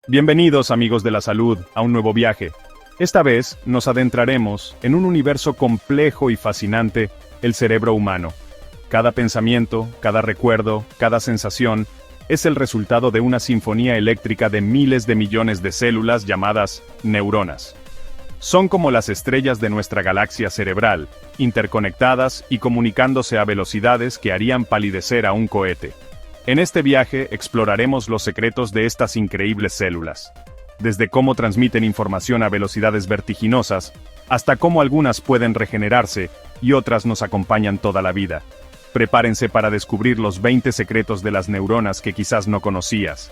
Bienvenidos amigos de la salud a un nuevo viaje. Esta vez nos adentraremos en un universo complejo y fascinante, el cerebro humano. Cada pensamiento, cada recuerdo, cada sensación es el resultado de una sinfonía eléctrica de miles de millones de células llamadas neuronas. Son como las estrellas de nuestra galaxia cerebral, interconectadas y comunicándose a velocidades que harían palidecer a un cohete. En este viaje exploraremos los secretos de estas increíbles células, desde cómo transmiten información a velocidades vertiginosas, hasta cómo algunas pueden regenerarse y otras nos acompañan toda la vida. Prepárense para descubrir los 20 secretos de las neuronas que quizás no conocías.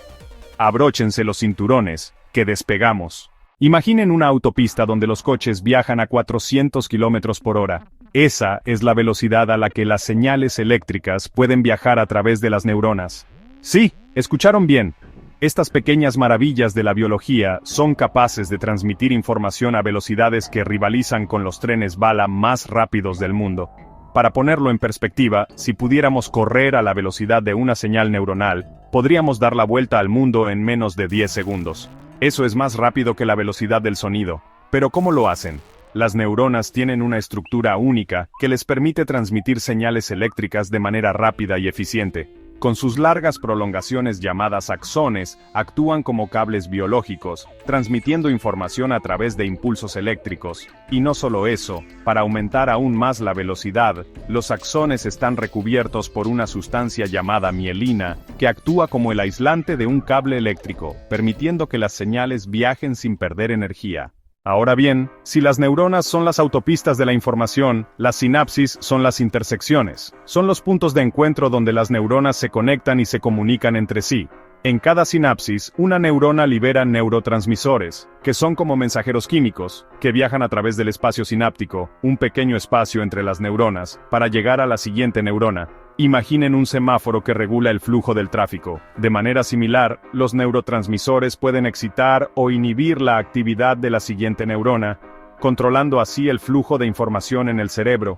Abróchense los cinturones, que despegamos. Imaginen una autopista donde los coches viajan a 400 km por hora. Esa es la velocidad a la que las señales eléctricas pueden viajar a través de las neuronas. Sí, escucharon bien. Estas pequeñas maravillas de la biología son capaces de transmitir información a velocidades que rivalizan con los trenes bala más rápidos del mundo. Para ponerlo en perspectiva, si pudiéramos correr a la velocidad de una señal neuronal, podríamos dar la vuelta al mundo en menos de 10 segundos. Eso es más rápido que la velocidad del sonido. Pero ¿cómo lo hacen? Las neuronas tienen una estructura única que les permite transmitir señales eléctricas de manera rápida y eficiente. Con sus largas prolongaciones llamadas axones, actúan como cables biológicos, transmitiendo información a través de impulsos eléctricos. Y no solo eso, para aumentar aún más la velocidad, los axones están recubiertos por una sustancia llamada mielina, que actúa como el aislante de un cable eléctrico, permitiendo que las señales viajen sin perder energía. Ahora bien, si las neuronas son las autopistas de la información, las sinapsis son las intersecciones. Son los puntos de encuentro donde las neuronas se conectan y se comunican entre sí. En cada sinapsis, una neurona libera neurotransmisores, que son como mensajeros químicos, que viajan a través del espacio sináptico, un pequeño espacio entre las neuronas, para llegar a la siguiente neurona. Imaginen un semáforo que regula el flujo del tráfico. De manera similar, los neurotransmisores pueden excitar o inhibir la actividad de la siguiente neurona, controlando así el flujo de información en el cerebro.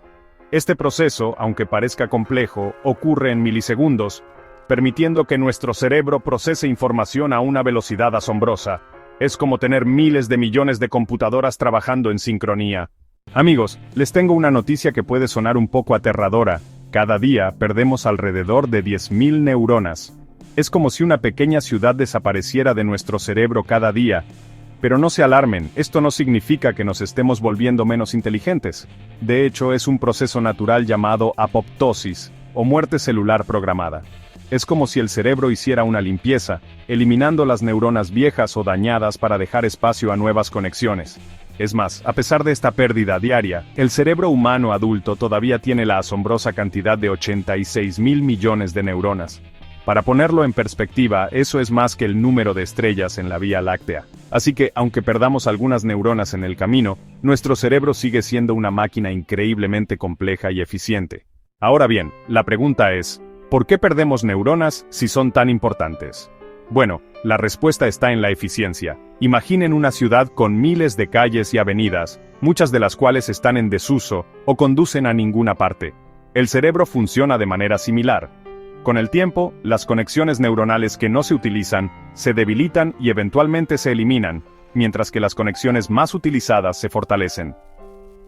Este proceso, aunque parezca complejo, ocurre en milisegundos, permitiendo que nuestro cerebro procese información a una velocidad asombrosa. Es como tener miles de millones de computadoras trabajando en sincronía. Amigos, les tengo una noticia que puede sonar un poco aterradora. Cada día perdemos alrededor de 10.000 neuronas. Es como si una pequeña ciudad desapareciera de nuestro cerebro cada día. Pero no se alarmen, esto no significa que nos estemos volviendo menos inteligentes. De hecho, es un proceso natural llamado apoptosis, o muerte celular programada. Es como si el cerebro hiciera una limpieza, eliminando las neuronas viejas o dañadas para dejar espacio a nuevas conexiones. Es más, a pesar de esta pérdida diaria, el cerebro humano adulto todavía tiene la asombrosa cantidad de 86.000 millones de neuronas. Para ponerlo en perspectiva, eso es más que el número de estrellas en la Vía Láctea. Así que, aunque perdamos algunas neuronas en el camino, nuestro cerebro sigue siendo una máquina increíblemente compleja y eficiente. Ahora bien, la pregunta es, ¿por qué perdemos neuronas si son tan importantes? Bueno, la respuesta está en la eficiencia. Imaginen una ciudad con miles de calles y avenidas, muchas de las cuales están en desuso o conducen a ninguna parte. El cerebro funciona de manera similar. Con el tiempo, las conexiones neuronales que no se utilizan se debilitan y eventualmente se eliminan, mientras que las conexiones más utilizadas se fortalecen.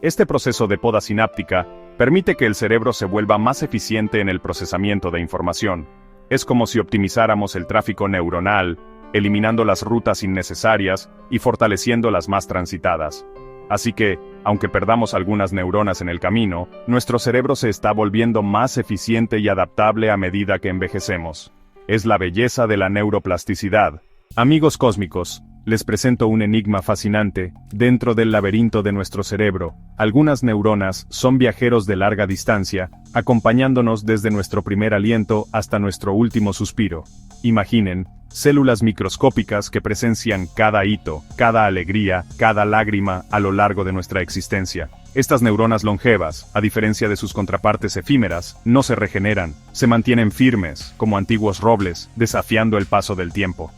Este proceso de poda sináptica permite que el cerebro se vuelva más eficiente en el procesamiento de información. Es como si optimizáramos el tráfico neuronal, eliminando las rutas innecesarias y fortaleciendo las más transitadas. Así que, aunque perdamos algunas neuronas en el camino, nuestro cerebro se está volviendo más eficiente y adaptable a medida que envejecemos. Es la belleza de la neuroplasticidad. Amigos cósmicos, les presento un enigma fascinante. Dentro del laberinto de nuestro cerebro, algunas neuronas son viajeros de larga distancia, acompañándonos desde nuestro primer aliento hasta nuestro último suspiro. Imaginen, células microscópicas que presencian cada hito, cada alegría, cada lágrima a lo largo de nuestra existencia. Estas neuronas longevas, a diferencia de sus contrapartes efímeras, no se regeneran, se mantienen firmes, como antiguos robles, desafiando el paso del tiempo.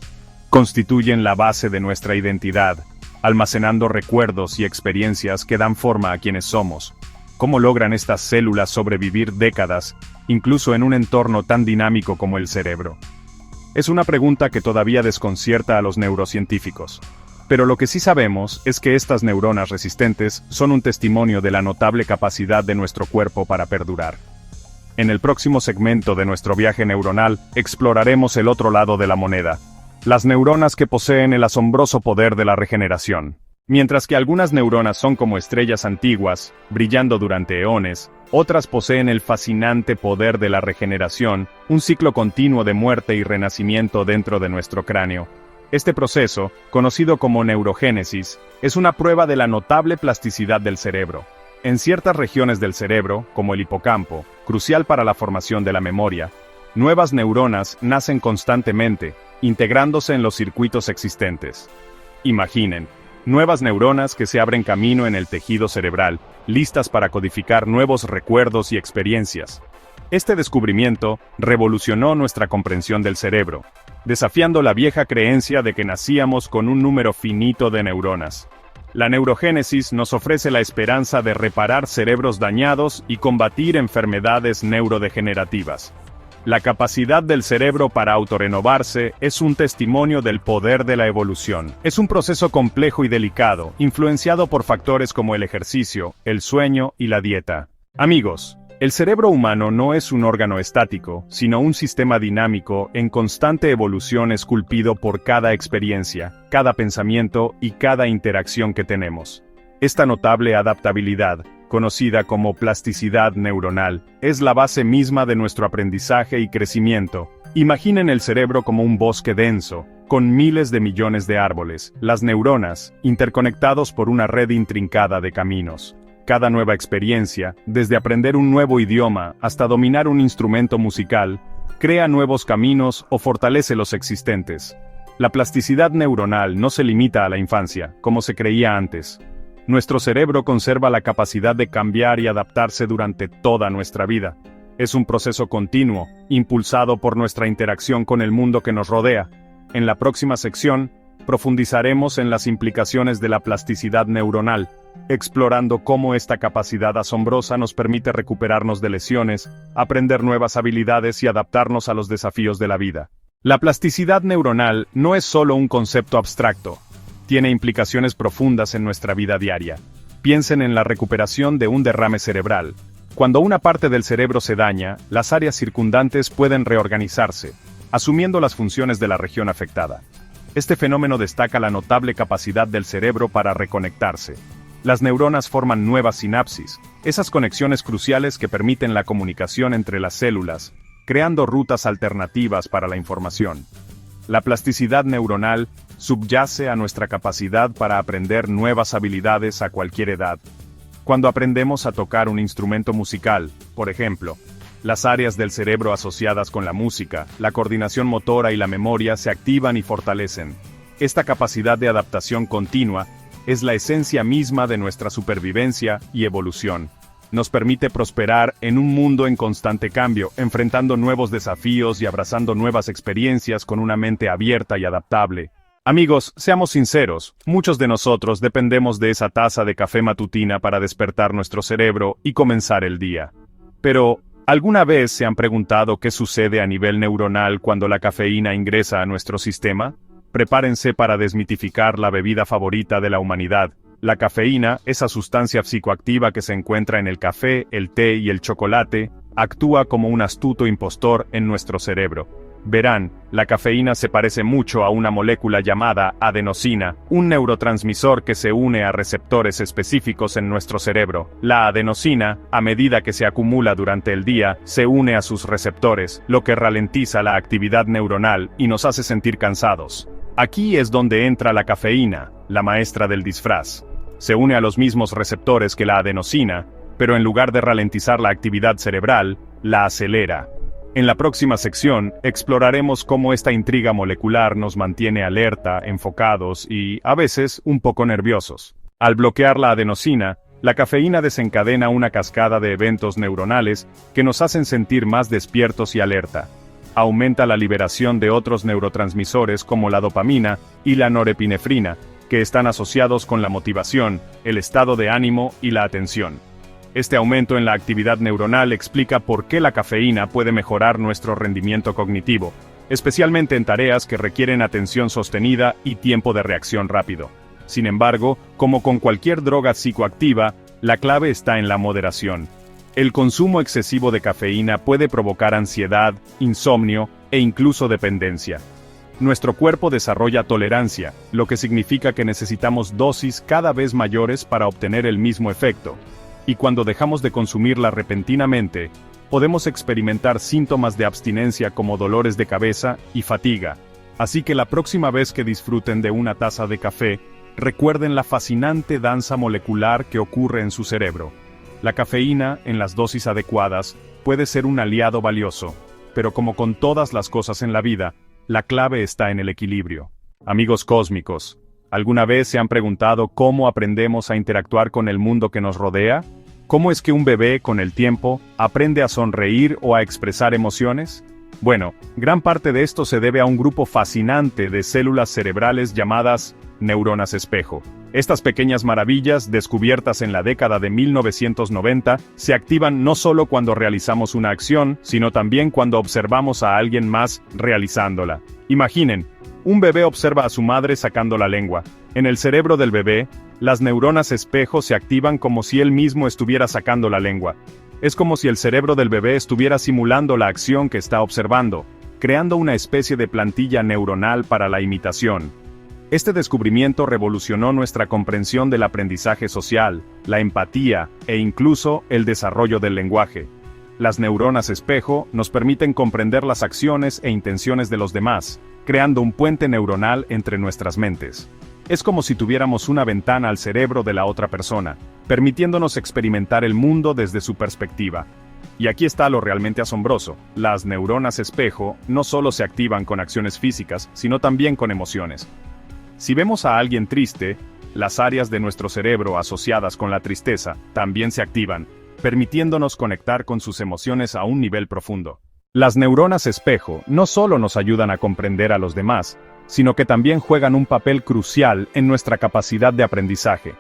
Constituyen la base de nuestra identidad, almacenando recuerdos y experiencias que dan forma a quienes somos. ¿Cómo logran estas células sobrevivir décadas, incluso en un entorno tan dinámico como el cerebro? Es una pregunta que todavía desconcierta a los neurocientíficos. Pero lo que sí sabemos es que estas neuronas resistentes son un testimonio de la notable capacidad de nuestro cuerpo para perdurar. En el próximo segmento de nuestro viaje neuronal, exploraremos el otro lado de la moneda, las neuronas que poseen el asombroso poder de la regeneración. Mientras que algunas neuronas son como estrellas antiguas, brillando durante eones, otras poseen el fascinante poder de la regeneración, un ciclo continuo de muerte y renacimiento dentro de nuestro cráneo. Este proceso, conocido como neurogénesis, es una prueba de la notable plasticidad del cerebro. En ciertas regiones del cerebro, como el hipocampo, crucial para la formación de la memoria, nuevas neuronas nacen constantemente, integrándose en los circuitos existentes. Imaginen, nuevas neuronas que se abren camino en el tejido cerebral, listas para codificar nuevos recuerdos y experiencias. Este descubrimiento revolucionó nuestra comprensión del cerebro, desafiando la vieja creencia de que nacíamos con un número finito de neuronas. La neurogénesis nos ofrece la esperanza de reparar cerebros dañados y combatir enfermedades neurodegenerativas. La capacidad del cerebro para autorrenovarse es un testimonio del poder de la evolución. Es un proceso complejo y delicado, influenciado por factores como el ejercicio, el sueño y la dieta. Amigos, el cerebro humano no es un órgano estático, sino un sistema dinámico en constante evolución esculpido por cada experiencia, cada pensamiento y cada interacción que tenemos. Esta notable adaptabilidad, conocida como plasticidad neuronal, es la base misma de nuestro aprendizaje y crecimiento. Imaginen el cerebro como un bosque denso, con miles de millones de árboles, las neuronas, interconectados por una red intrincada de caminos. Cada nueva experiencia, desde aprender un nuevo idioma hasta dominar un instrumento musical, crea nuevos caminos o fortalece los existentes. La plasticidad neuronal no se limita a la infancia, como se creía antes. Nuestro cerebro conserva la capacidad de cambiar y adaptarse durante toda nuestra vida. Es un proceso continuo, impulsado por nuestra interacción con el mundo que nos rodea. En la próxima sección, profundizaremos en las implicaciones de la plasticidad neuronal, explorando cómo esta capacidad asombrosa nos permite recuperarnos de lesiones, aprender nuevas habilidades y adaptarnos a los desafíos de la vida. La plasticidad neuronal no es solo un concepto abstracto. Tiene implicaciones profundas en nuestra vida diaria. Piensen en la recuperación de un derrame cerebral. Cuando una parte del cerebro se daña, las áreas circundantes pueden reorganizarse, asumiendo las funciones de la región afectada. Este fenómeno destaca la notable capacidad del cerebro para reconectarse. Las neuronas forman nuevas sinapsis, esas conexiones cruciales que permiten la comunicación entre las células, creando rutas alternativas para la información. La plasticidad neuronal subyace a nuestra capacidad para aprender nuevas habilidades a cualquier edad. Cuando aprendemos a tocar un instrumento musical, por ejemplo, las áreas del cerebro asociadas con la música, la coordinación motora y la memoria se activan y fortalecen. Esta capacidad de adaptación continua es la esencia misma de nuestra supervivencia y evolución. Nos permite prosperar en un mundo en constante cambio, enfrentando nuevos desafíos y abrazando nuevas experiencias con una mente abierta y adaptable. Amigos, seamos sinceros, muchos de nosotros dependemos de esa taza de café matutina para despertar nuestro cerebro y comenzar el día. Pero, ¿alguna vez se han preguntado qué sucede a nivel neuronal cuando la cafeína ingresa a nuestro sistema? Prepárense para desmitificar la bebida favorita de la humanidad. La cafeína, esa sustancia psicoactiva que se encuentra en el café, el té y el chocolate, actúa como un astuto impostor en nuestro cerebro. Verán, la cafeína se parece mucho a una molécula llamada adenosina, un neurotransmisor que se une a receptores específicos en nuestro cerebro. La adenosina, a medida que se acumula durante el día, se une a sus receptores, lo que ralentiza la actividad neuronal y nos hace sentir cansados. Aquí es donde entra la cafeína, la maestra del disfraz. Se une a los mismos receptores que la adenosina, pero en lugar de ralentizar la actividad cerebral, la acelera. En la próxima sección, exploraremos cómo esta intriga molecular nos mantiene alerta, enfocados y, a veces, un poco nerviosos. Al bloquear la adenosina, la cafeína desencadena una cascada de eventos neuronales que nos hacen sentir más despiertos y alerta. Aumenta la liberación de otros neurotransmisores como la dopamina y la norepinefrina, que están asociados con la motivación, el estado de ánimo y la atención. Este aumento en la actividad neuronal explica por qué la cafeína puede mejorar nuestro rendimiento cognitivo. especialmente en tareas que requieren atención sostenida y tiempo de reacción rápido. Sin embargo, como con cualquier droga psicoactiva, la clave está en la moderación. El consumo excesivo de cafeína puede provocar ansiedad, insomnio e incluso dependencia. Nuestro cuerpo desarrolla tolerancia, lo que significa que necesitamos dosis cada vez mayores para obtener el mismo efecto. Y cuando dejamos de consumirla repentinamente, podemos experimentar síntomas de abstinencia como dolores de cabeza y fatiga. Así que la próxima vez que disfruten de una taza de café, recuerden la fascinante danza molecular que ocurre en su cerebro. La cafeína, en las dosis adecuadas, puede ser un aliado valioso, pero como con todas las cosas en la vida, la clave está en el equilibrio. Amigos cósmicos, ¿alguna vez se han preguntado cómo aprendemos a interactuar con el mundo que nos rodea? ¿Cómo es que un bebé, con el tiempo, aprende a sonreír o a expresar emociones? Bueno, gran parte de esto se debe a un grupo fascinante de células cerebrales llamadas neuronas espejo. Estas pequeñas maravillas, descubiertas en la década de 1990, se activan no solo cuando realizamos una acción, sino también cuando observamos a alguien más realizándola. Imaginen, un bebé observa a su madre sacando la lengua. En el cerebro del bebé, las neuronas espejo se activan como si él mismo estuviera sacando la lengua. Es como si el cerebro del bebé estuviera simulando la acción que está observando, creando una especie de plantilla neuronal para la imitación. Este descubrimiento revolucionó nuestra comprensión del aprendizaje social, la empatía e incluso el desarrollo del lenguaje. Las neuronas espejo nos permiten comprender las acciones e intenciones de los demás, creando un puente neuronal entre nuestras mentes. Es como si tuviéramos una ventana al cerebro de la otra persona, permitiéndonos experimentar el mundo desde su perspectiva. Y aquí está lo realmente asombroso: las neuronas espejo no solo se activan con acciones físicas, sino también con emociones. Si vemos a alguien triste, las áreas de nuestro cerebro asociadas con la tristeza también se activan, permitiéndonos conectar con sus emociones a un nivel profundo. Las neuronas espejo no solo nos ayudan a comprender a los demás, sino que también juegan un papel crucial en nuestra capacidad de aprendizaje.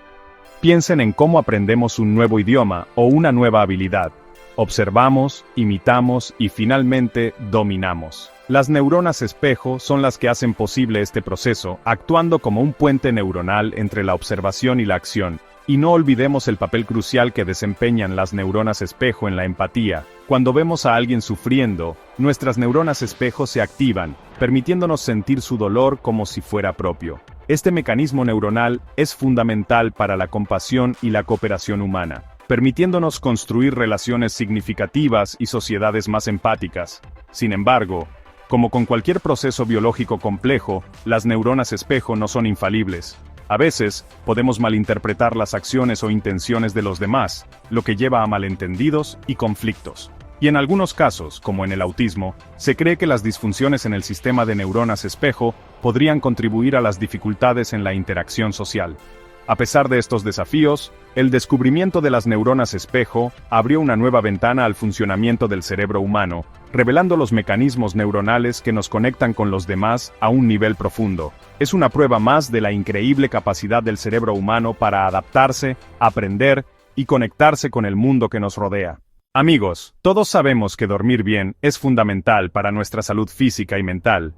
Piensen en cómo aprendemos un nuevo idioma o una nueva habilidad. Observamos, imitamos y finalmente dominamos. Las neuronas espejo son las que hacen posible este proceso, actuando como un puente neuronal entre la observación y la acción. Y no olvidemos el papel crucial que desempeñan las neuronas espejo en la empatía. Cuando vemos a alguien sufriendo, nuestras neuronas espejo se activan, permitiéndonos sentir su dolor como si fuera propio. Este mecanismo neuronal es fundamental para la compasión y la cooperación humana, permitiéndonos construir relaciones significativas y sociedades más empáticas. Sin embargo, como con cualquier proceso biológico complejo, las neuronas espejo no son infalibles. A veces, podemos malinterpretar las acciones o intenciones de los demás, lo que lleva a malentendidos y conflictos. Y en algunos casos, como en el autismo, se cree que las disfunciones en el sistema de neuronas espejo podrían contribuir a las dificultades en la interacción social. A pesar de estos desafíos, el descubrimiento de las neuronas espejo abrió una nueva ventana al funcionamiento del cerebro humano, revelando los mecanismos neuronales que nos conectan con los demás a un nivel profundo. Es una prueba más de la increíble capacidad del cerebro humano para adaptarse, aprender y conectarse con el mundo que nos rodea. Amigos, todos sabemos que dormir bien es fundamental para nuestra salud física y mental.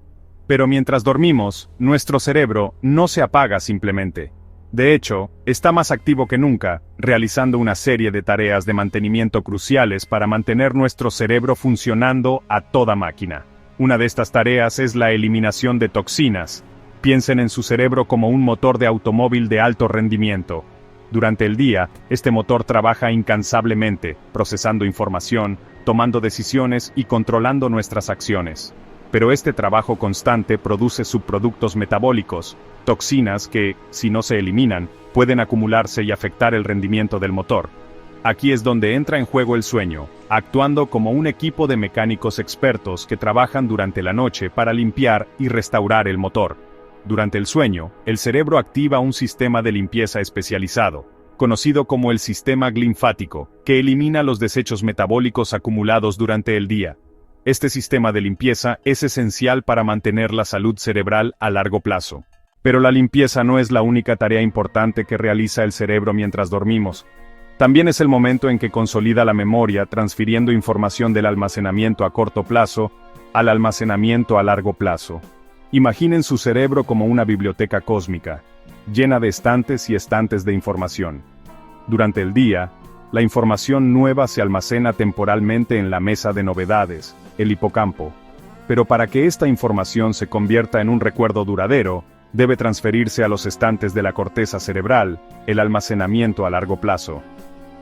Pero mientras dormimos, nuestro cerebro no se apaga simplemente. De hecho, está más activo que nunca, realizando una serie de tareas de mantenimiento cruciales para mantener nuestro cerebro funcionando a toda máquina. Una de estas tareas es la eliminación de toxinas. Piensen en su cerebro como un motor de automóvil de alto rendimiento. Durante el día, este motor trabaja incansablemente, procesando información, tomando decisiones y controlando nuestras acciones. Pero este trabajo constante produce subproductos metabólicos, toxinas que, si no se eliminan, pueden acumularse y afectar el rendimiento del motor. Aquí es donde entra en juego el sueño, actuando como un equipo de mecánicos expertos que trabajan durante la noche para limpiar y restaurar el motor. Durante el sueño, el cerebro activa un sistema de limpieza especializado, conocido como el sistema linfático, que elimina los desechos metabólicos acumulados durante el día. Este sistema de limpieza es esencial para mantener la salud cerebral a largo plazo. Pero la limpieza no es la única tarea importante que realiza el cerebro mientras dormimos. También es el momento en que consolida la memoria, transfiriendo información del almacenamiento a corto plazo al almacenamiento a largo plazo. Imaginen su cerebro como una biblioteca cósmica, llena de estantes y estantes de información. Durante el día, la información nueva se almacena temporalmente en la mesa de novedades, el hipocampo. Pero para que esta información se convierta en un recuerdo duradero, debe transferirse a los estantes de la corteza cerebral, el almacenamiento a largo plazo.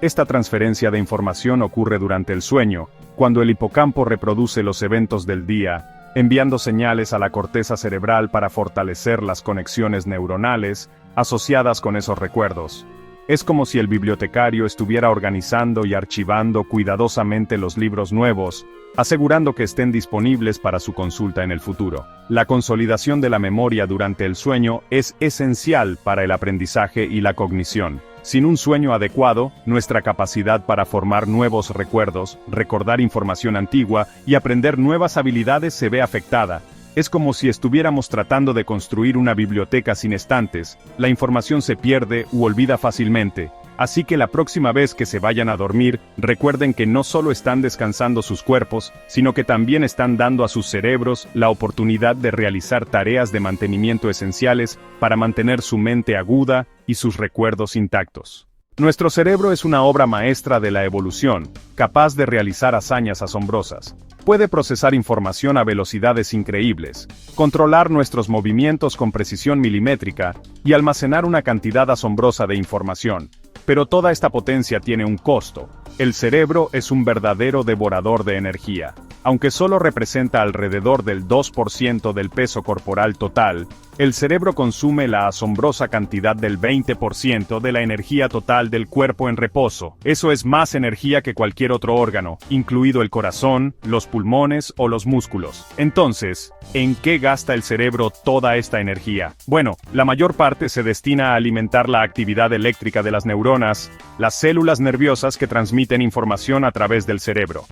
Esta transferencia de información ocurre durante el sueño, cuando el hipocampo reproduce los eventos del día, enviando señales a la corteza cerebral para fortalecer las conexiones neuronales asociadas con esos recuerdos. Es como si el bibliotecario estuviera organizando y archivando cuidadosamente los libros nuevos, asegurando que estén disponibles para su consulta en el futuro. La consolidación de la memoria durante el sueño es esencial para el aprendizaje y la cognición. Sin un sueño adecuado, nuestra capacidad para formar nuevos recuerdos, recordar información antigua y aprender nuevas habilidades se ve afectada. Es como si estuviéramos tratando de construir una biblioteca sin estantes, la información se pierde u olvida fácilmente, así que la próxima vez que se vayan a dormir, recuerden que no solo están descansando sus cuerpos, sino que también están dando a sus cerebros la oportunidad de realizar tareas de mantenimiento esenciales para mantener su mente aguda y sus recuerdos intactos. Nuestro cerebro es una obra maestra de la evolución, capaz de realizar hazañas asombrosas. Puede procesar información a velocidades increíbles, controlar nuestros movimientos con precisión milimétrica y almacenar una cantidad asombrosa de información. Pero toda esta potencia tiene un costo. El cerebro es un verdadero devorador de energía. Aunque solo representa alrededor del 2% del peso corporal total, el cerebro consume la asombrosa cantidad del 20% de la energía total del cuerpo en reposo. Eso es más energía que cualquier otro órgano, incluido el corazón, los pulmones o los músculos. Entonces, ¿en qué gasta el cerebro toda esta energía? Bueno, la mayor parte se destina a alimentar la actividad eléctrica de las neuronas, las células nerviosas que transmiten información a través del cerebro.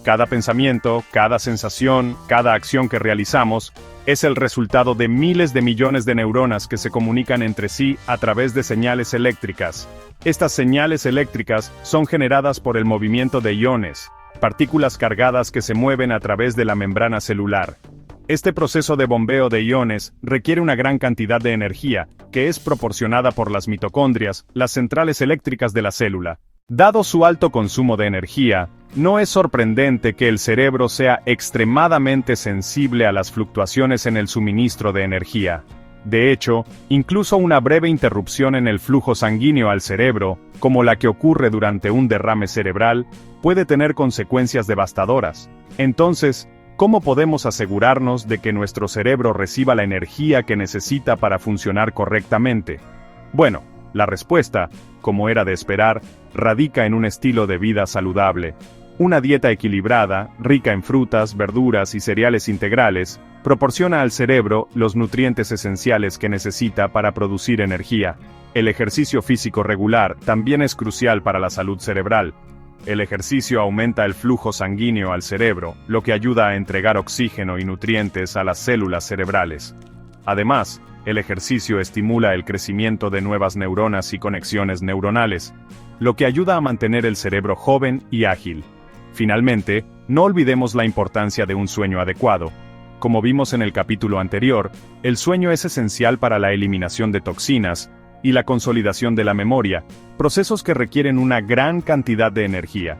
Cada pensamiento, cada sensación, cada acción que realizamos, es el resultado de miles de millones de neuronas que se comunican entre sí a través de señales eléctricas. Estas señales eléctricas son generadas por el movimiento de iones, partículas cargadas que se mueven a través de la membrana celular. Este proceso de bombeo de iones requiere una gran cantidad de energía, que es proporcionada por las mitocondrias, las centrales eléctricas de la célula. Dado su alto consumo de energía, no es sorprendente que el cerebro sea extremadamente sensible a las fluctuaciones en el suministro de energía. De hecho, incluso una breve interrupción en el flujo sanguíneo al cerebro, como la que ocurre durante un derrame cerebral, puede tener consecuencias devastadoras. Entonces, ¿cómo podemos asegurarnos de que nuestro cerebro reciba la energía que necesita para funcionar correctamente? Bueno, la respuesta, como era de esperar, radica en un estilo de vida saludable. Una dieta equilibrada, rica en frutas, verduras y cereales integrales, proporciona al cerebro los nutrientes esenciales que necesita para producir energía. El ejercicio físico regular también es crucial para la salud cerebral. El ejercicio aumenta el flujo sanguíneo al cerebro, lo que ayuda a entregar oxígeno y nutrientes a las células cerebrales. Además, el ejercicio estimula el crecimiento de nuevas neuronas y conexiones neuronales, lo que ayuda a mantener el cerebro joven y ágil. Finalmente, no olvidemos la importancia de un sueño adecuado. Como vimos en el capítulo anterior, el sueño es esencial para la eliminación de toxinas y la consolidación de la memoria, procesos que requieren una gran cantidad de energía.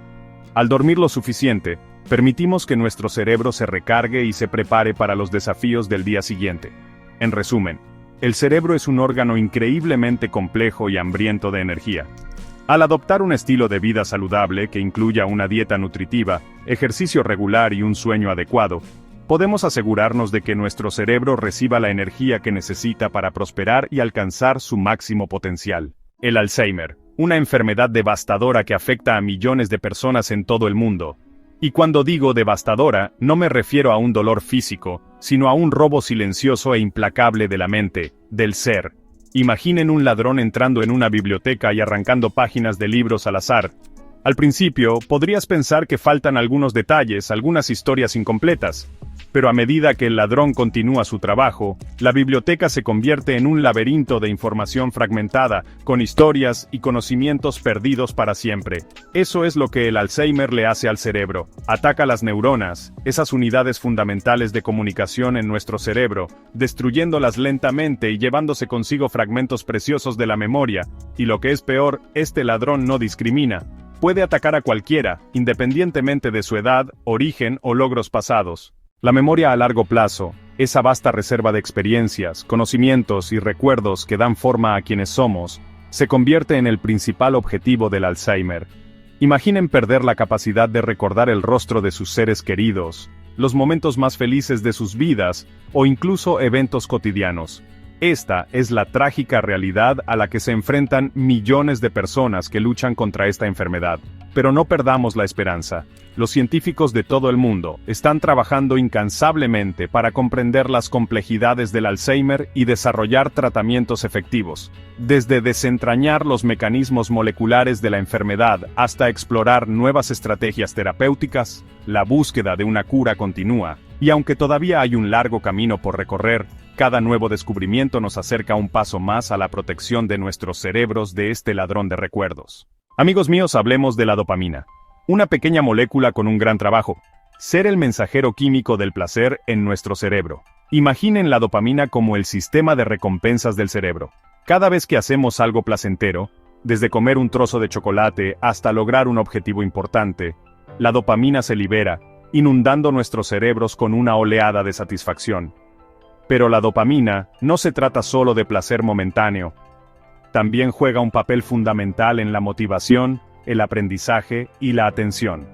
Al dormir lo suficiente, permitimos que nuestro cerebro se recargue y se prepare para los desafíos del día siguiente. En resumen, el cerebro es un órgano increíblemente complejo y hambriento de energía. Al adoptar un estilo de vida saludable que incluya una dieta nutritiva, ejercicio regular y un sueño adecuado, podemos asegurarnos de que nuestro cerebro reciba la energía que necesita para prosperar y alcanzar su máximo potencial. El Alzheimer, una enfermedad devastadora que afecta a millones de personas en todo el mundo. Y cuando digo devastadora, no me refiero a un dolor físico, sino a un robo silencioso e implacable de la mente, del ser. Imaginen un ladrón entrando en una biblioteca y arrancando páginas de libros al azar. Al principio, podrías pensar que faltan algunos detalles, algunas historias incompletas. Pero a medida que el ladrón continúa su trabajo, la biblioteca se convierte en un laberinto de información fragmentada, con historias y conocimientos perdidos para siempre. Eso es lo que el Alzheimer le hace al cerebro. Ataca las neuronas, esas unidades fundamentales de comunicación en nuestro cerebro, destruyéndolas lentamente y llevándose consigo fragmentos preciosos de la memoria. Y lo que es peor, este ladrón no discrimina. Puede atacar a cualquiera, independientemente de su edad, origen o logros pasados. La memoria a largo plazo, esa vasta reserva de experiencias, conocimientos y recuerdos que dan forma a quienes somos, se convierte en el principal objetivo del Alzheimer. Imaginen perder la capacidad de recordar el rostro de sus seres queridos, los momentos más felices de sus vidas, o incluso eventos cotidianos. Esta es la trágica realidad a la que se enfrentan millones de personas que luchan contra esta enfermedad. Pero no perdamos la esperanza. Los científicos de todo el mundo están trabajando incansablemente para comprender las complejidades del Alzheimer y desarrollar tratamientos efectivos. Desde desentrañar los mecanismos moleculares de la enfermedad hasta explorar nuevas estrategias terapéuticas, la búsqueda de una cura continúa. Y aunque todavía hay un largo camino por recorrer, cada nuevo descubrimiento nos acerca un paso más a la protección de nuestros cerebros de este ladrón de recuerdos. Amigos míos, hablemos de la dopamina. Una pequeña molécula con un gran trabajo: ser el mensajero químico del placer en nuestro cerebro. Imaginen la dopamina como el sistema de recompensas del cerebro. Cada vez que hacemos algo placentero, desde comer un trozo de chocolate hasta lograr un objetivo importante, la dopamina se libera, inundando nuestros cerebros con una oleada de satisfacción. Pero la dopamina no se trata solo de placer momentáneo. También juega un papel fundamental en la motivación, el aprendizaje y la atención.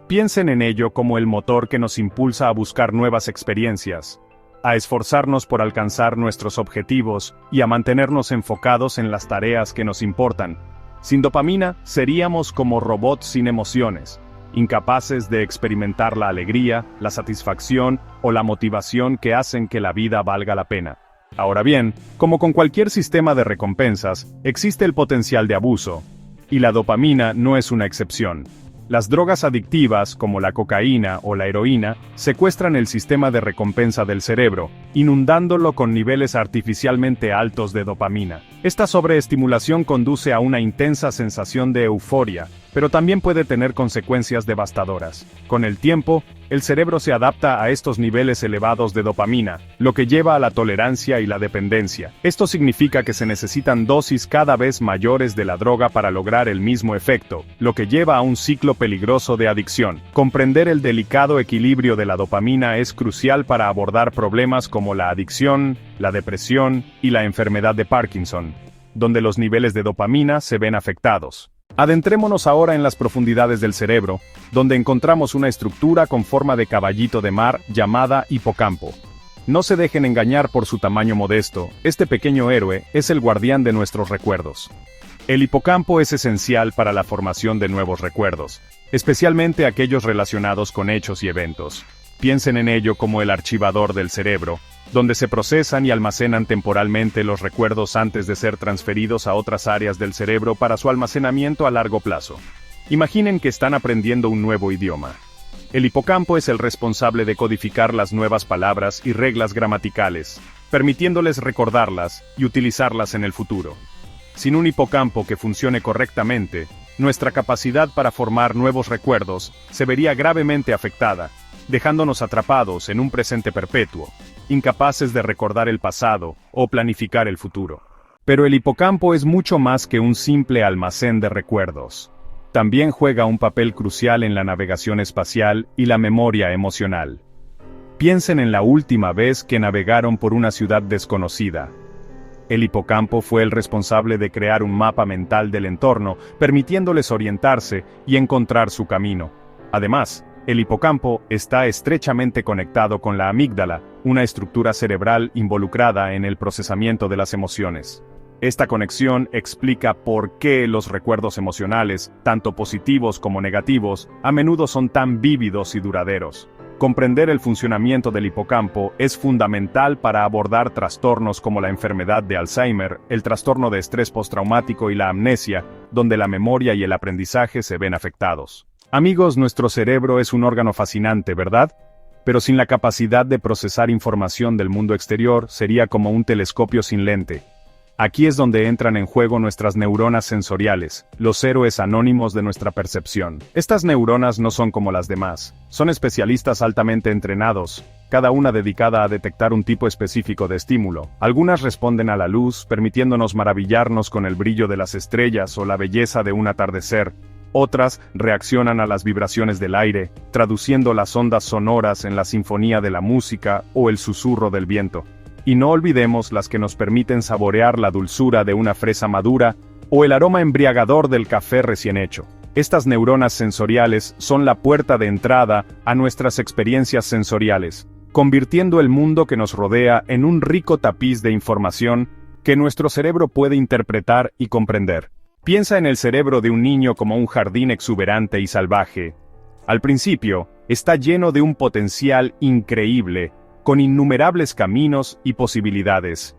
Piensen en ello como el motor que nos impulsa a buscar nuevas experiencias, a esforzarnos por alcanzar nuestros objetivos y a mantenernos enfocados en las tareas que nos importan. Sin dopamina, seríamos como robots sin emociones, incapaces de experimentar la alegría, la satisfacción o la motivación que hacen que la vida valga la pena. Ahora bien, como con cualquier sistema de recompensas, existe el potencial de abuso, y la dopamina no es una excepción. Las drogas adictivas, como la cocaína o la heroína, secuestran el sistema de recompensa del cerebro, inundándolo con niveles artificialmente altos de dopamina. Esta sobreestimulación conduce a una intensa sensación de euforia, pero también puede tener consecuencias devastadoras. Con el tiempo, el cerebro se adapta a estos niveles elevados de dopamina, lo que lleva a la tolerancia y la dependencia. Esto significa que se necesitan dosis cada vez mayores de la droga para lograr el mismo efecto, lo que lleva a un ciclo peligroso de adicción. Comprender el delicado equilibrio de la dopamina es crucial para abordar problemas como la adicción, la depresión y la enfermedad de Parkinson, donde los niveles de dopamina se ven afectados. Adentrémonos ahora en las profundidades del cerebro, donde encontramos una estructura con forma de caballito de mar llamada hipocampo. No se dejen engañar por su tamaño modesto, este pequeño héroe es el guardián de nuestros recuerdos. El hipocampo es esencial para la formación de nuevos recuerdos, especialmente aquellos relacionados con hechos y eventos. Piensen en ello como el archivador del cerebro, donde se procesan y almacenan temporalmente los recuerdos antes de ser transferidos a otras áreas del cerebro para su almacenamiento a largo plazo. Imaginen que están aprendiendo un nuevo idioma. El hipocampo es el responsable de codificar las nuevas palabras y reglas gramaticales, permitiéndoles recordarlas y utilizarlas en el futuro. Sin un hipocampo que funcione correctamente, nuestra capacidad para formar nuevos recuerdos se vería gravemente afectada, dejándonos atrapados en un presente perpetuo, incapaces de recordar el pasado o planificar el futuro. Pero el hipocampo es mucho más que un simple almacén de recuerdos. También juega un papel crucial en la navegación espacial y la memoria emocional. Piensen en la última vez que navegaron por una ciudad desconocida. El hipocampo fue el responsable de crear un mapa mental del entorno, permitiéndoles orientarse y encontrar su camino. Además, el hipocampo está estrechamente conectado con la amígdala, una estructura cerebral involucrada en el procesamiento de las emociones. Esta conexión explica por qué los recuerdos emocionales, tanto positivos como negativos, a menudo son tan vívidos y duraderos. Comprender el funcionamiento del hipocampo es fundamental para abordar trastornos como la enfermedad de Alzheimer, el trastorno de estrés postraumático y la amnesia, donde la memoria y el aprendizaje se ven afectados. Amigos, nuestro cerebro es un órgano fascinante, ¿verdad? Pero sin la capacidad de procesar información del mundo exterior, sería como un telescopio sin lente. Aquí es donde entran en juego nuestras neuronas sensoriales, los héroes anónimos de nuestra percepción. Estas neuronas no son como las demás, son especialistas altamente entrenados, cada una dedicada a detectar un tipo específico de estímulo. Algunas responden a la luz, permitiéndonos maravillarnos con el brillo de las estrellas o la belleza de un atardecer. Otras reaccionan a las vibraciones del aire, traduciendo las ondas sonoras en la sinfonía de la música o el susurro del viento. Y no olvidemos las que nos permiten saborear la dulzura de una fresa madura o el aroma embriagador del café recién hecho. Estas neuronas sensoriales son la puerta de entrada a nuestras experiencias sensoriales, convirtiendo el mundo que nos rodea en un rico tapiz de información que nuestro cerebro puede interpretar y comprender. Piensa en el cerebro de un niño como un jardín exuberante y salvaje. Al principio, está lleno de un potencial increíble, con innumerables caminos y posibilidades.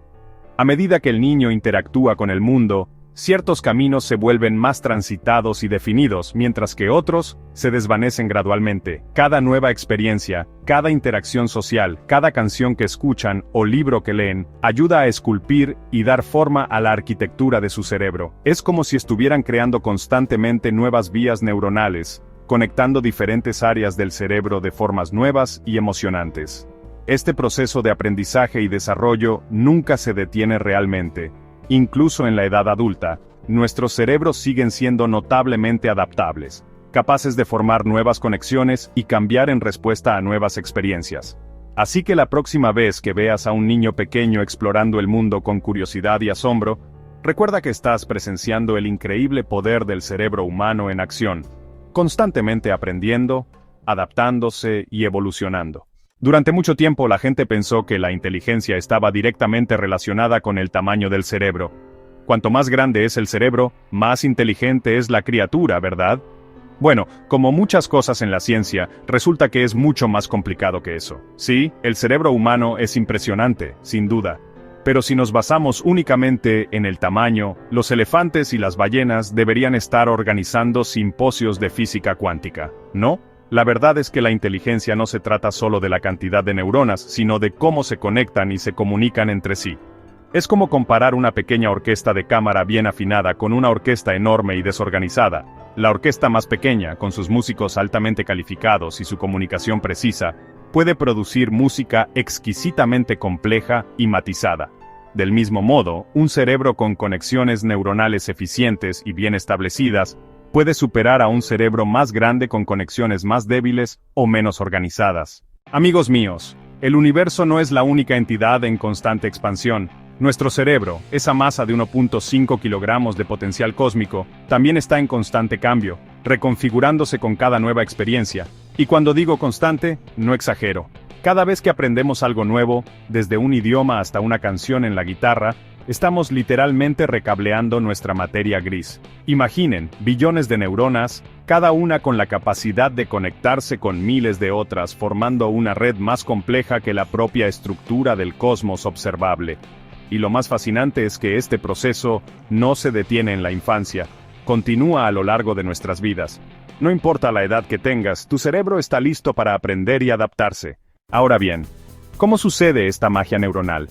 A medida que el niño interactúa con el mundo, ciertos caminos se vuelven más transitados y definidos, mientras que otros se desvanecen gradualmente. Cada nueva experiencia, cada interacción social, cada canción que escuchan o libro que leen, ayuda a esculpir y dar forma a la arquitectura de su cerebro. Es como si estuvieran creando constantemente nuevas vías neuronales, conectando diferentes áreas del cerebro de formas nuevas y emocionantes. Este proceso de aprendizaje y desarrollo nunca se detiene realmente. Incluso en la edad adulta, nuestros cerebros siguen siendo notablemente adaptables, capaces de formar nuevas conexiones y cambiar en respuesta a nuevas experiencias. Así que la próxima vez que veas a un niño pequeño explorando el mundo con curiosidad y asombro, recuerda que estás presenciando el increíble poder del cerebro humano en acción, constantemente aprendiendo, adaptándose y evolucionando. Durante mucho tiempo la gente pensó que la inteligencia estaba directamente relacionada con el tamaño del cerebro. Cuanto más grande es el cerebro, más inteligente es la criatura, ¿verdad? Bueno, como muchas cosas en la ciencia, resulta que es mucho más complicado que eso. Sí, el cerebro humano es impresionante, sin duda. Pero si nos basamos únicamente en el tamaño, los elefantes y las ballenas deberían estar organizando simposios de física cuántica, ¿no? La verdad es que la inteligencia no se trata solo de la cantidad de neuronas, sino de cómo se conectan y se comunican entre sí. Es como comparar una pequeña orquesta de cámara bien afinada con una orquesta enorme y desorganizada. La orquesta más pequeña, con sus músicos altamente calificados y su comunicación precisa, puede producir música exquisitamente compleja y matizada. Del mismo modo, un cerebro con conexiones neuronales eficientes y bien establecidas puede superar a un cerebro más grande con conexiones más débiles o menos organizadas. Amigos míos, el universo no es la única entidad en constante expansión. Nuestro cerebro, esa masa de 1.5 kilogramos de potencial cósmico, también está en constante cambio, reconfigurándose con cada nueva experiencia. Y cuando digo constante, no exagero. Cada vez que aprendemos algo nuevo, desde un idioma hasta una canción en la guitarra, estamos literalmente recableando nuestra materia gris. Imaginen, billones de neuronas, cada una con la capacidad de conectarse con miles de otras, formando una red más compleja que la propia estructura del cosmos observable. Y lo más fascinante es que este proceso no se detiene en la infancia, continúa a lo largo de nuestras vidas. No importa la edad que tengas, tu cerebro está listo para aprender y adaptarse. Ahora bien, ¿cómo sucede esta magia neuronal?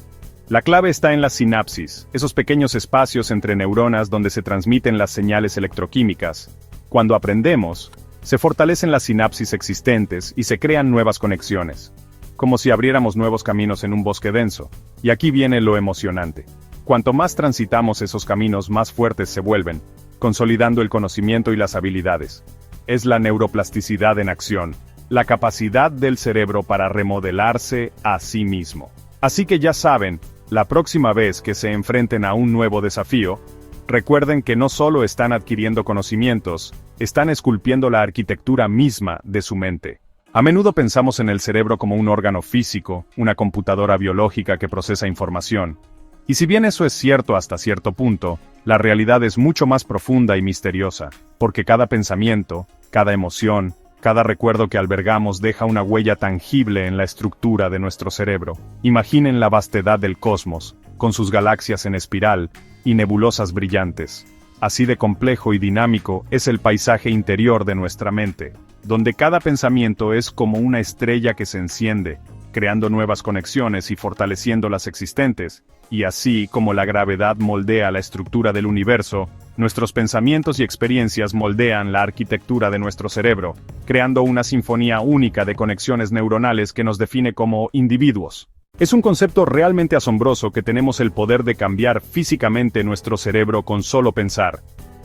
La clave está en la sinapsis, esos pequeños espacios entre neuronas donde se transmiten las señales electroquímicas. Cuando aprendemos, se fortalecen las sinapsis existentes y se crean nuevas conexiones, como si abriéramos nuevos caminos en un bosque denso. Y aquí viene lo emocionante. Cuanto más transitamos esos caminos, más fuertes se vuelven, consolidando el conocimiento y las habilidades. Es la neuroplasticidad en acción, la capacidad del cerebro para remodelarse a sí mismo. Así que ya saben, la próxima vez que se enfrenten a un nuevo desafío, recuerden que no solo están adquiriendo conocimientos, están esculpiendo la arquitectura misma de su mente. A menudo pensamos en el cerebro como un órgano físico, una computadora biológica que procesa información. Y si bien eso es cierto hasta cierto punto, la realidad es mucho más profunda y misteriosa, porque cada pensamiento, cada emoción, Cada recuerdo que albergamos deja una huella tangible en la estructura de nuestro cerebro. Imaginen la vastedad del cosmos, con sus galaxias en espiral y nebulosas brillantes. Así de complejo y dinámico es el paisaje interior de nuestra mente, donde cada pensamiento es como una estrella que se enciende, creando nuevas conexiones y fortaleciendo las existentes, y así como la gravedad moldea la estructura del universo, nuestros pensamientos y experiencias moldean la arquitectura de nuestro cerebro, creando una sinfonía única de conexiones neuronales que nos define como individuos. Es un concepto realmente asombroso que tenemos el poder de cambiar físicamente nuestro cerebro con solo pensar.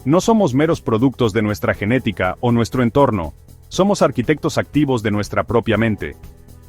No somos meros productos de nuestra genética o nuestro entorno, somos arquitectos activos de nuestra propia mente.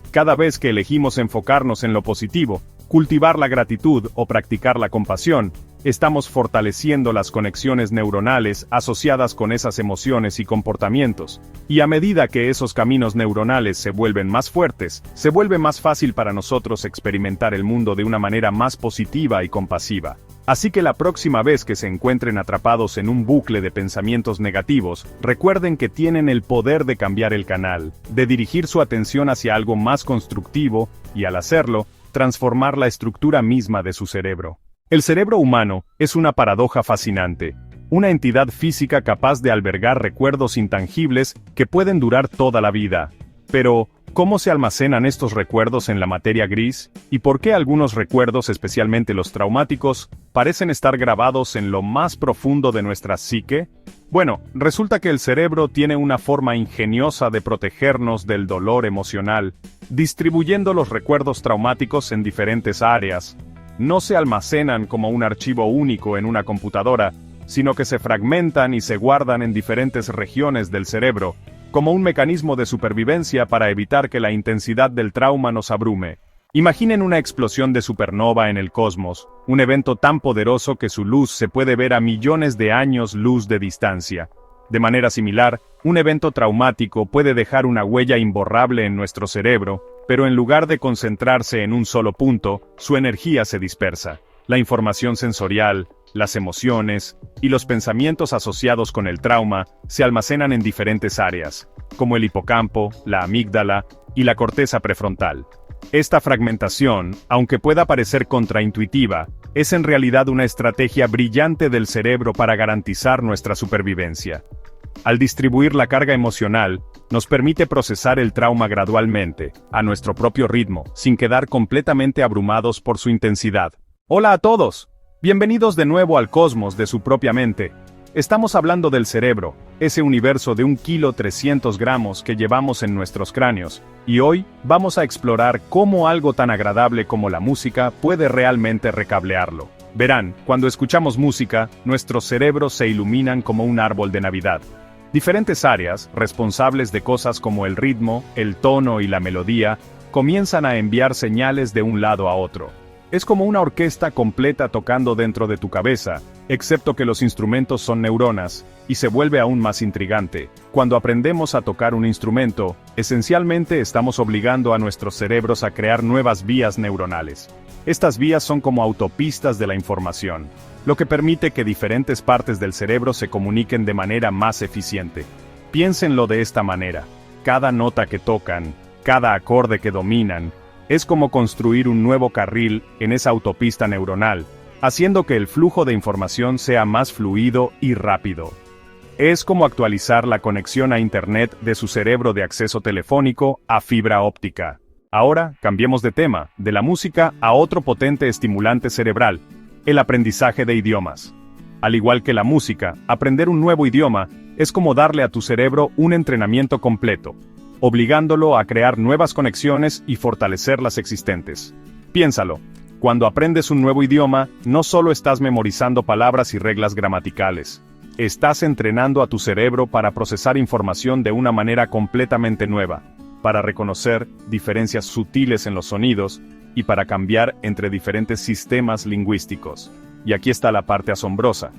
Cada vez que elegimos enfocarnos en lo positivo, cultivar la gratitud o practicar la compasión, estamos fortaleciendo las conexiones neuronales asociadas con esas emociones y comportamientos. Y a medida que esos caminos neuronales se vuelven más fuertes, se vuelve más fácil para nosotros experimentar el mundo de una manera más positiva y compasiva. Así que la próxima vez que se encuentren atrapados en un bucle de pensamientos negativos, recuerden que tienen el poder de cambiar el canal, de dirigir su atención hacia algo más constructivo, y al hacerlo, transformar la estructura misma de su cerebro. El cerebro humano es una paradoja fascinante, una entidad física capaz de albergar recuerdos intangibles que pueden durar toda la vida. Pero, ¿cómo se almacenan estos recuerdos en la materia gris? ¿Y por qué algunos recuerdos, especialmente los traumáticos, parecen estar grabados en lo más profundo de nuestra psique? Bueno, resulta que el cerebro tiene una forma ingeniosa de protegernos del dolor emocional, distribuyendo los recuerdos traumáticos en diferentes áreas. No se almacenan como un archivo único en una computadora, sino que se fragmentan y se guardan en diferentes regiones del cerebro, como un mecanismo de supervivencia para evitar que la intensidad del trauma nos abrume. Imaginen una explosión de supernova en el cosmos, un evento tan poderoso que su luz se puede ver a millones de años luz de distancia. De manera similar, un evento traumático puede dejar una huella imborrable en nuestro cerebro, pero en lugar de concentrarse en un solo punto, su energía se dispersa. La información sensorial, las emociones y los pensamientos asociados con el trauma se almacenan en diferentes áreas, como el hipocampo, la amígdala y la corteza prefrontal. Esta fragmentación, aunque pueda parecer contraintuitiva, es en realidad una estrategia brillante del cerebro para garantizar nuestra supervivencia. Al distribuir la carga emocional, nos permite procesar el trauma gradualmente, a nuestro propio ritmo, sin quedar completamente abrumados por su intensidad. Hola a todos, bienvenidos de nuevo al cosmos de su propia mente. Estamos hablando del cerebro, ese universo de 1,3 kg que llevamos en nuestros cráneos, y hoy vamos a explorar cómo algo tan agradable como la música puede realmente recablearlo. Verán, cuando escuchamos música, nuestros cerebros se iluminan como un árbol de Navidad. Diferentes áreas, responsables de cosas como el ritmo, el tono y la melodía, comienzan a enviar señales de un lado a otro. Es como una orquesta completa tocando dentro de tu cabeza, excepto que los instrumentos son neuronas, y se vuelve aún más intrigante. Cuando aprendemos a tocar un instrumento, esencialmente estamos obligando a nuestros cerebros a crear nuevas vías neuronales. Estas vías son como autopistas de la información, lo que permite que diferentes partes del cerebro se comuniquen de manera más eficiente. Piénsenlo de esta manera: cada nota que tocan, cada acorde que dominan, es como construir un nuevo carril en esa autopista neuronal, haciendo que el flujo de información sea más fluido y rápido. Es como actualizar la conexión a Internet de su cerebro de acceso telefónico a fibra óptica. Ahora, cambiemos de tema, de la música a otro potente estimulante cerebral: el aprendizaje de idiomas. Al igual que la música, aprender un nuevo idioma es como darle a tu cerebro un entrenamiento completo, obligándolo a crear nuevas conexiones y fortalecer las existentes. Piénsalo, cuando aprendes un nuevo idioma, no solo estás memorizando palabras y reglas gramaticales, estás entrenando a tu cerebro para procesar información de una manera completamente nueva, para reconocer diferencias sutiles en los sonidos, y para cambiar entre diferentes sistemas lingüísticos. Y aquí está la parte asombrosa.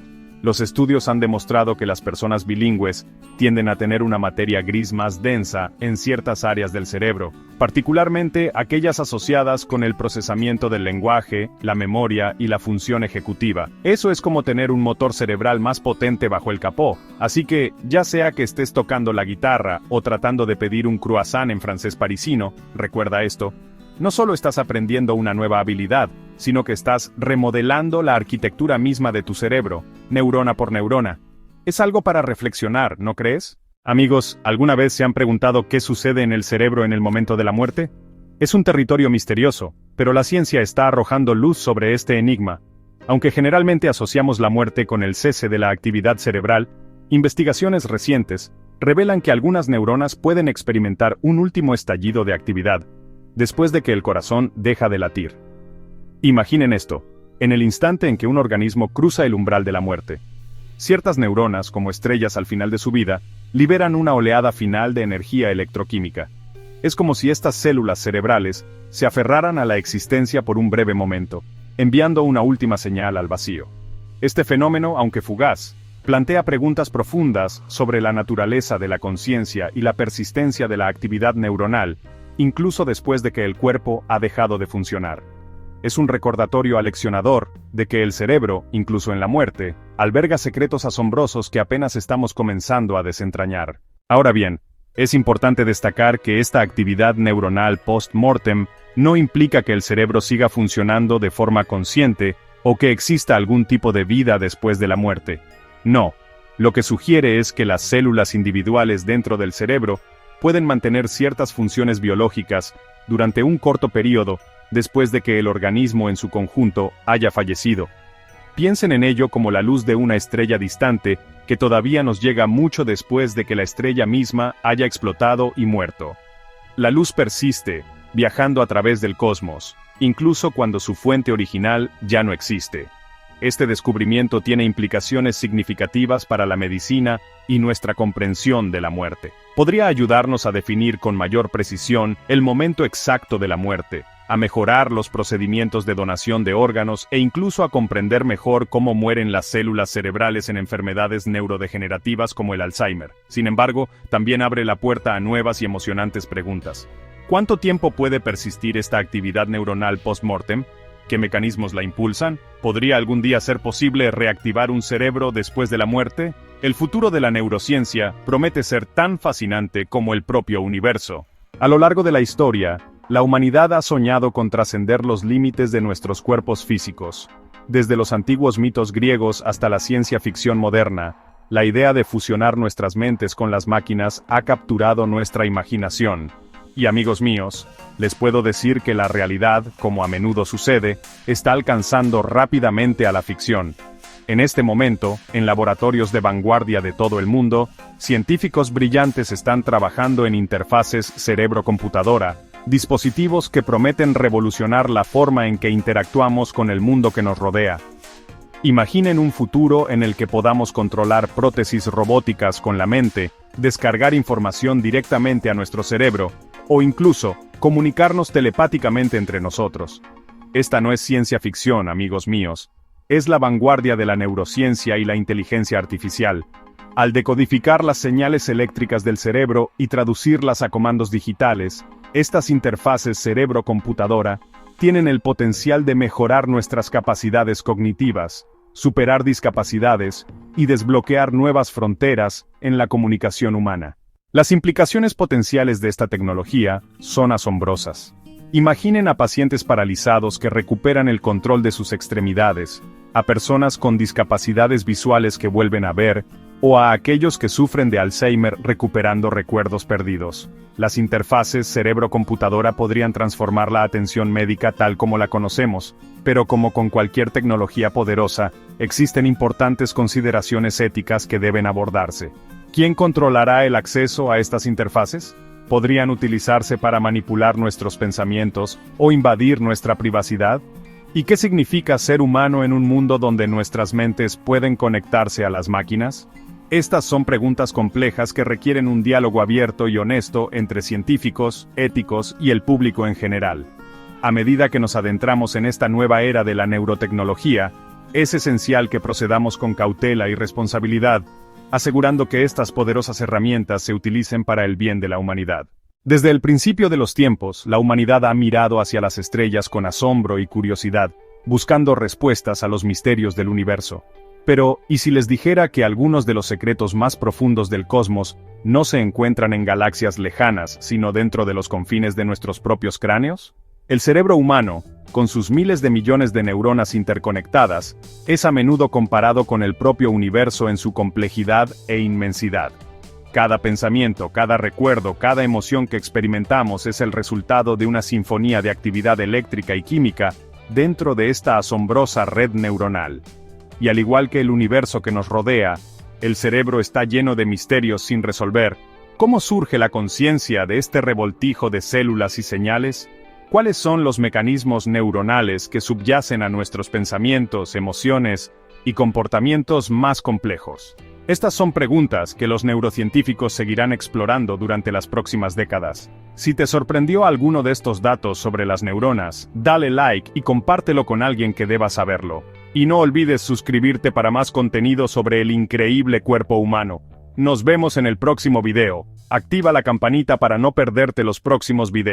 Los estudios han demostrado que las personas bilingües tienden a tener una materia gris más densa en ciertas áreas del cerebro, particularmente aquellas asociadas con el procesamiento del lenguaje, la memoria y la función ejecutiva. Eso es como tener un motor cerebral más potente bajo el capó, así que, ya sea que estés tocando la guitarra o tratando de pedir un croissant en francés parisino, recuerda esto, no solo estás aprendiendo una nueva habilidad, sino que estás remodelando la arquitectura misma de tu cerebro, neurona por neurona. Es algo para reflexionar, ¿no crees? Amigos, ¿alguna vez se han preguntado qué sucede en el cerebro en el momento de la muerte? Es un territorio misterioso, pero la ciencia está arrojando luz sobre este enigma. Aunque generalmente asociamos la muerte con el cese de la actividad cerebral, investigaciones recientes revelan que algunas neuronas pueden experimentar un último estallido de actividad, después de que el corazón deja de latir. Imaginen esto, en el instante en que un organismo cruza el umbral de la muerte. Ciertas neuronas, como estrellas al final de su vida, liberan una oleada final de energía electroquímica. Es como si estas células cerebrales se aferraran a la existencia por un breve momento, enviando una última señal al vacío. Este fenómeno, aunque fugaz, plantea preguntas profundas sobre la naturaleza de la conciencia y la persistencia de la actividad neuronal, incluso después de que el cuerpo ha dejado de funcionar. Es un recordatorio aleccionador de que el cerebro, incluso en la muerte, alberga secretos asombrosos que apenas estamos comenzando a desentrañar. Ahora bien, es importante destacar que esta actividad neuronal post-mortem no implica que el cerebro siga funcionando de forma consciente o que exista algún tipo de vida después de la muerte. No, lo que sugiere es que las células individuales dentro del cerebro pueden mantener ciertas funciones biológicas durante un corto periodo después de que el organismo en su conjunto haya fallecido. Piensen en ello como la luz de una estrella distante que todavía nos llega mucho después de que la estrella misma haya explotado y muerto. La luz persiste, viajando a través del cosmos, incluso cuando su fuente original ya no existe. Este descubrimiento tiene implicaciones significativas para la medicina y nuestra comprensión de la muerte. Podría ayudarnos a definir con mayor precisión el momento exacto de la muerte, a mejorar los procedimientos de donación de órganos e incluso a comprender mejor cómo mueren las células cerebrales en enfermedades neurodegenerativas como el Alzheimer. Sin embargo, también abre la puerta a nuevas y emocionantes preguntas. ¿Cuánto tiempo puede persistir esta actividad neuronal post-mortem? ¿Qué mecanismos la impulsan? ¿Podría algún día ser posible reactivar un cerebro después de la muerte? El futuro de la neurociencia promete ser tan fascinante como el propio universo. A lo largo de la historia, la humanidad ha soñado con trascender los límites de nuestros cuerpos físicos. Desde los antiguos mitos griegos hasta la ciencia ficción moderna, la idea de fusionar nuestras mentes con las máquinas ha capturado nuestra imaginación. Y amigos míos, les puedo decir que la realidad, como a menudo sucede, está alcanzando rápidamente a la ficción. En este momento, en laboratorios de vanguardia de todo el mundo, científicos brillantes están trabajando en interfaces cerebro-computadora, dispositivos que prometen revolucionar la forma en que interactuamos con el mundo que nos rodea. Imaginen un futuro en el que podamos controlar prótesis robóticas con la mente, descargar información directamente a nuestro cerebro, o incluso, comunicarnos telepáticamente entre nosotros. Esta no es ciencia ficción, amigos míos. Es la vanguardia de la neurociencia y la inteligencia artificial. Al decodificar las señales eléctricas del cerebro y traducirlas a comandos digitales, estas interfaces cerebro-computadora tienen el potencial de mejorar nuestras capacidades cognitivas, superar discapacidades y desbloquear nuevas fronteras en la comunicación humana. Las implicaciones potenciales de esta tecnología son asombrosas. Imaginen a pacientes paralizados que recuperan el control de sus extremidades, a personas con discapacidades visuales que vuelven a ver, o a aquellos que sufren de Alzheimer recuperando recuerdos perdidos. Las interfaces cerebro-computadora podrían transformar la atención médica tal como la conocemos, pero como con cualquier tecnología poderosa, existen importantes consideraciones éticas que deben abordarse. ¿Quién controlará el acceso a estas interfaces? ¿Podrían utilizarse para manipular nuestros pensamientos o invadir nuestra privacidad? ¿Y qué significa ser humano en un mundo donde nuestras mentes pueden conectarse a las máquinas? Estas son preguntas complejas que requieren un diálogo abierto y honesto entre científicos, éticos y el público en general. A medida que nos adentramos en esta nueva era de la neurotecnología, Es esencial que procedamos con cautela y responsabilidad, asegurando que estas poderosas herramientas se utilicen para el bien de la humanidad. Desde el principio de los tiempos, la humanidad ha mirado hacia las estrellas con asombro y curiosidad, buscando respuestas a los misterios del universo. Pero, ¿y si les dijera que algunos de los secretos más profundos del cosmos no se encuentran en galaxias lejanas, sino dentro de los confines de nuestros propios cráneos? El cerebro humano, con sus miles de millones de neuronas interconectadas, es a menudo comparado con el propio universo en su complejidad e inmensidad. Cada pensamiento, cada recuerdo, cada emoción que experimentamos es el resultado de una sinfonía de actividad eléctrica y química dentro de esta asombrosa red neuronal. Y al igual que el universo que nos rodea, el cerebro está lleno de misterios sin resolver. ¿Cómo surge la conciencia de este revoltijo de células y señales? ¿Cuáles son los mecanismos neuronales que subyacen a nuestros pensamientos, emociones y comportamientos más complejos? Estas son preguntas que los neurocientíficos seguirán explorando durante las próximas décadas. Si te sorprendió alguno de estos datos sobre las neuronas, dale like y compártelo con alguien que deba saberlo. Y no olvides suscribirte para más contenido sobre el increíble cuerpo humano. Nos vemos en el próximo video. Activa la campanita para no perderte los próximos videos.